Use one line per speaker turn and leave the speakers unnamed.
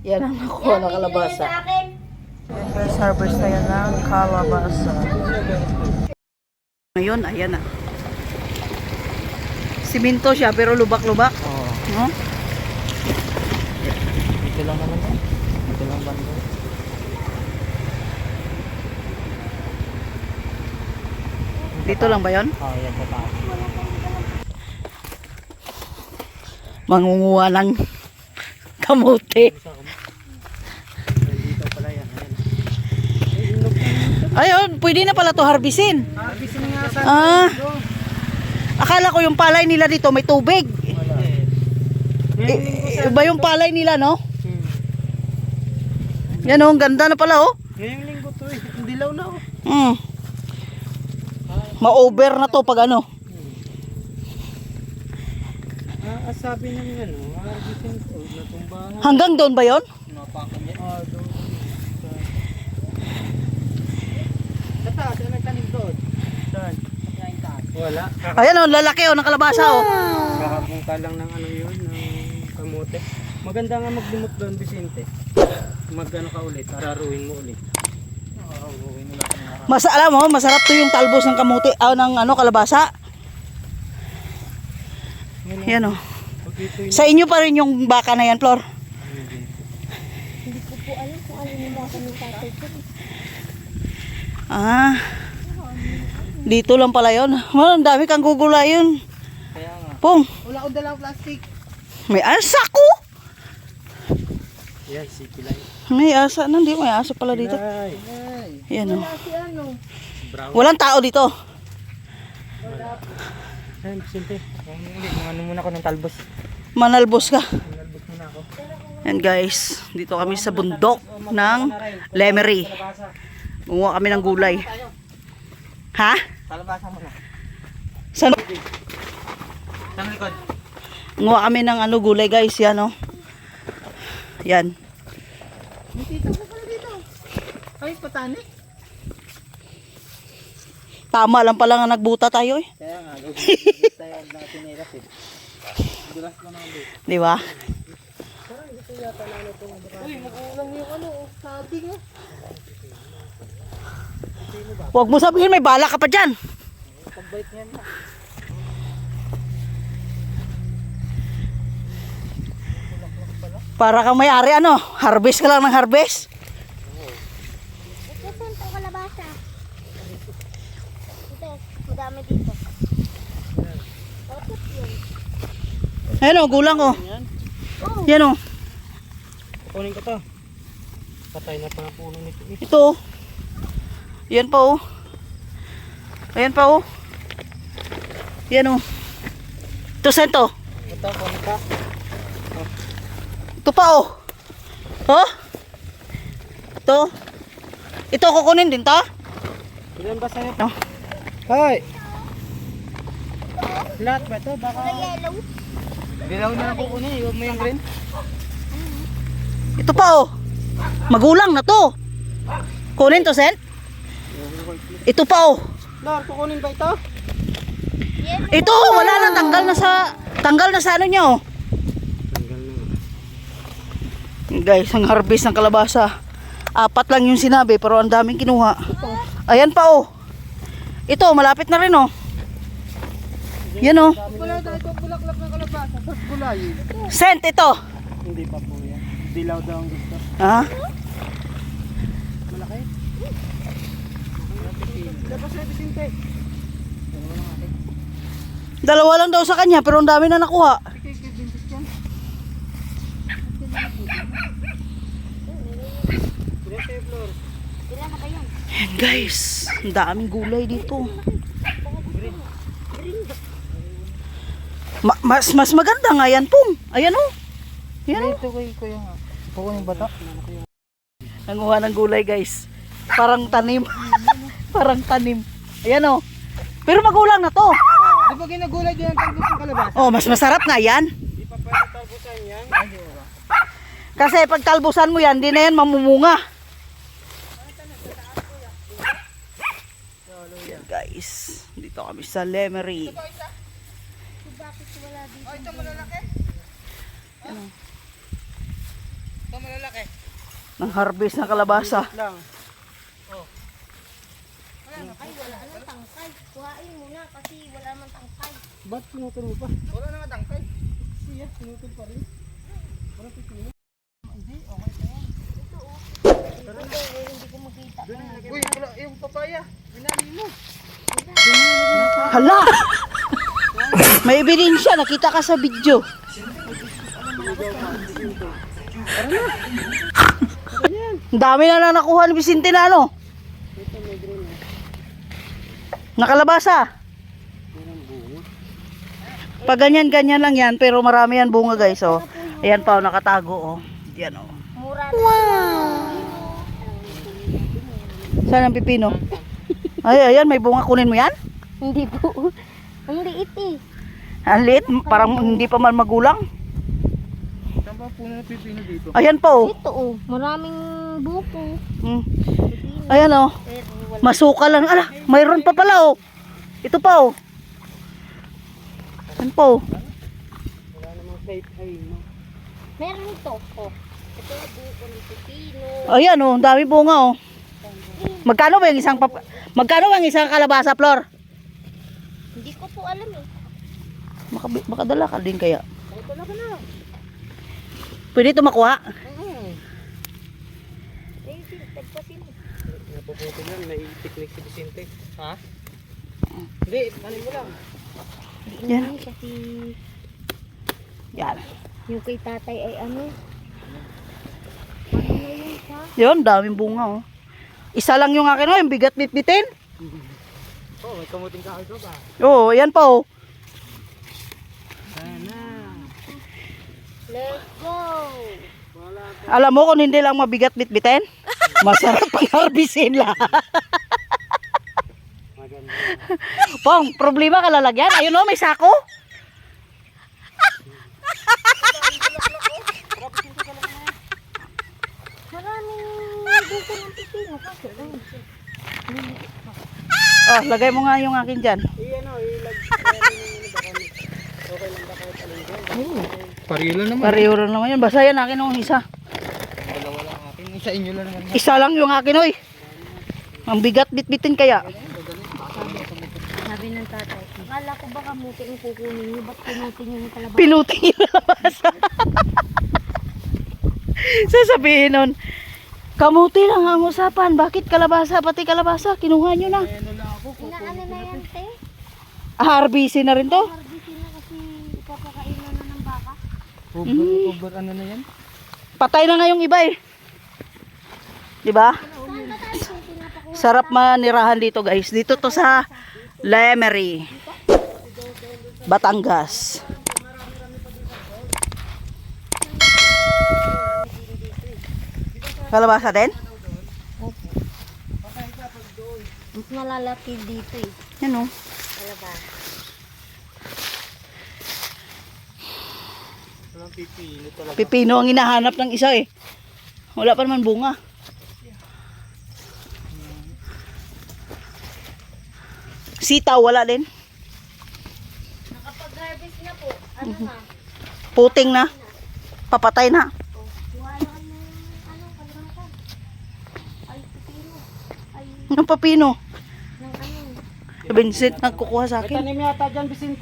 Yan ang nakuha na kalabasa. First harvest na yan ng kalabasa. Ngayon, ayan na. Siminto siya pero lubak-lubak.
Oo.
No?
Ito lang naman yan. Ito lang bando.
Dito lang ba yun?
Oo, yan sa taas.
Mangunguha ng kamote.
Dito pala yan.
Ayun, pwede na pala to harbisin.
Harvest na nga sa
Akala ko yung palay nila dito may tubig.
wala.
Iba yung palay nila, no? Yan oh, ang ganda na pala oh.
Ngayong linggo to eh. Dilaw na oh.
Ma-over na to pag ano.
Sabi ng ano, harvestin to, natumbahan.
Hanggang doon ba yon?
Napakan niya. Doon. Sa taas, ano nagtanim doon? Saan? Wala.
Ayan oh, lalaki oh ng kalabasa oh.
Kakabungka lang ng ano yun, ng kamote. Maganda nga maglimot doon, Vicente. Mag-ano ka ulit, araruin mo ulit. Araruin mo lang.
Alam mo, masarap to yung talbos ng kamote, ng ano kalabasa. Yan oh. Sa inyo pa rin yung baka na yan, Flor?
Hindi ko po alam kung ano yung baka ng tatay ko.
Dito lang pala yun. Ang dami kang gugulay yun.
Kaya nga.
Pong,
Wala ko dalang plastic.
may asa ko.
Yan, city light.
May asa, hindi may asa pala dito.
Ay.
Yan oh.
Kasi ano,
Brown.
Walang tao dito.
Ay, Vicente. Ano muna ako ng talbos.
Manalbos ka.
Talbos muna ako.
Yan guys, dito kami sa bundok ng Lemery. Gumawa kami ng gulay. Ha?
Talabasa mo na.
Saan?
Saan likod?
Gumawa kami ng ano gulay guys, yan oh. Yan.
Dito ka pala dito. Ay, patani.
Tama lang pala nga nagbuta tayo eh.
Kaya nga, tayo natin nila eh. Dulas mo na ulit.
Di ba?
uy, magulang yung ano, sabi nga.
Huwag mo sabihin may bala ka pa dyan.
Pagbait niyan na.
Para kang may-ari ano, harvest ka lang ng harvest.
Ito, saan ito kalabasa? Ito, madami dito. Bakit yun?
Ayan oh, gulang oh. Yan oh.
Kunin ko to. Patay na pa ang puno nito.
Ito oh. Yan pa oh. Ayan pa oh. Yan oh. Ito sento.
Ito, kunin ka.
Ito pa oh. Oh. Ito. Ito kukunin din to.
Ilan ba sa'yo?
Oh.
Hoy! Lahat ba ito? Baka
Yellow.
dilaw na lang kukunin. Iwan mo yung green.
Ito pa oh. Magulang na to. Kunin to sen. Ito pa oh.
Lord, kukunin ba ito?
Ito wala na, tanggal na sa ano niya oh. Guys, ang harvest ng kalabasa. 4 lang yung sinabi pero ang daming kinuha. Ayan pa oh. Ito malapit na rin oh. Yan oh.
Wala daw ito bulaklak ng kalabasa. Sa gulay.
Sent ito.
Hindi pa po yan. Dilaw daw ang gusto.
Ha?
Malaki? Labas na Vicente.
Dalawa lang daw sa kanya pero ang dami na nakuha.
Ilan na ba yan?
Ayan guys, ang daming gulay dito. Mas maganda nga yan pong. Ayan oh. Ayan oh.
Ito ko yung kukunin ba ito?
Nanguha ng gulay guys. Parang tanim. Parang tanim. Ayan oh. Pero magulang na to.
Di ba ginagulay din ang talbos ng kalabasa?
Oh, mas masarap nga yan.
Di pa pwede talbusan yan.
Kasi pag talbusan mo yan, di na yan mamumunga. Ayan guys, dito kami sa Lemery.
Bakit wala dito?
Ito malalaki? Ito malalaki?
ng harvest ng kalabasa.
Lang.
Ay, wala nang tangkay. Kuhain mo na kasi wala man tangkay.
Ba't pinutol mo pa? Wala na nga tangkay. Siya, pinutol pa rin. Parang pipino. Hindi, okay na yan.
Hindi ko makita.
Uy, wala yung papaya. Minali mo.
Hala! May ebidensya, nakita ka sa video. Ang dami na nakuha ni Vicente na ano. Nakalabasa. Pag ganyan-ganyan lang yan, pero marami yan bunga guys. Oh. Ayan pa, oh, nakatago. Oh. Yan, oh.
Mura na.
Saan ang pipino? Ay, ayan, may bunga. Kunin mo yan?
Hindi po. Ang liit eh.
Ang liit, parang hindi pa man magulang.
Saan ba puno ng pipino dito?
Ayan pa, oh.
Ito oh, maraming buko.
Hmm. Ayan, oh.
Pero wala.
Masuka lang. Ala, mayroon pa pala, oh. Ito pa, oh. Ayan pa, oh.
Wala namang kahit ay no.
Meron ito. Oh. Ito yung buko ng pipino.
Ayan, oh. Ang dami bunga, oh. Magkano ba yung magkano ba yung isang kalabasa, Flor?
Hindi ko po alam eh.
Makadala ka din kaya.
Ito na ka na.
Pwede ito makuha?
Eh, tagpasin.
Napuputol lang, naitiknik si Vicente. Ha? Hindi, tanin mo lang.
Yan.
Hindi kasi
Yan.
yung kay tatay ay ano. Ano na yun sa?
Yun, daming bunga, oh. Isa lang yung akin, oh. Yung bigat bitbitin.
Oh, may kamuting kahoy ko ba?
Oo, oh, yan pa, oh.
Sana.
Let's go!
Alam mo kung hindi lang mabigat bitbitin, masarap pang harbisin lang.
Maganda.
Pong, problema ka lalagyan. Ayun, oh, may sako.
Maraming buko ng pipino kasi lang.
Oh, lagay mo nga yung akin dyan.
Iyan o, okay lang ba kahit alin dyan? Parilo naman.
Pareho rin naman yun. Basta yan akin, oh, isa.
Wala lang akin. Sa inyo lang naman.
Isa lang yung akin, oy. Ang bigat bitbitin kaya.
Sabi ng tatay, akala ko baka muti yung kukunin niyo, ba't pinutin niyo yung kalabasa?
Pinuting yung kalabasa. Sasabihin nun, kamuti lang ang usapan. Bakit kalabasa? Pati kalabasa, kinuha nyo na.
Inaano na yan, te?
Harbisin na rin to.
Harbisin na kasi ipapakainin na ng baka.
Over ano na yan?
Patay na nga yung iba eh. Diba?
Saan ba tayo kung pinapakuha?
Sarap manirahan dito guys. Dito to sa Lemery, Batangas. Kalabasa din?
Mas malalaki dito eh.
Yan, oh.
Kalabasa.
Walang pipino talaga.
Pipino ang hinahanap ng isa eh. Wala pa naman bunga. Sitaw, wala din.
Nakapag-harvest na po. Ano na?
Puting na. Papatay na.
Kuha na kayo ng kalabasa. Ay, pipino. Ay,
Ang papino.
ng ano.
Vincent nagkukuha sa akin.
Tanim yata dyan, Vicente.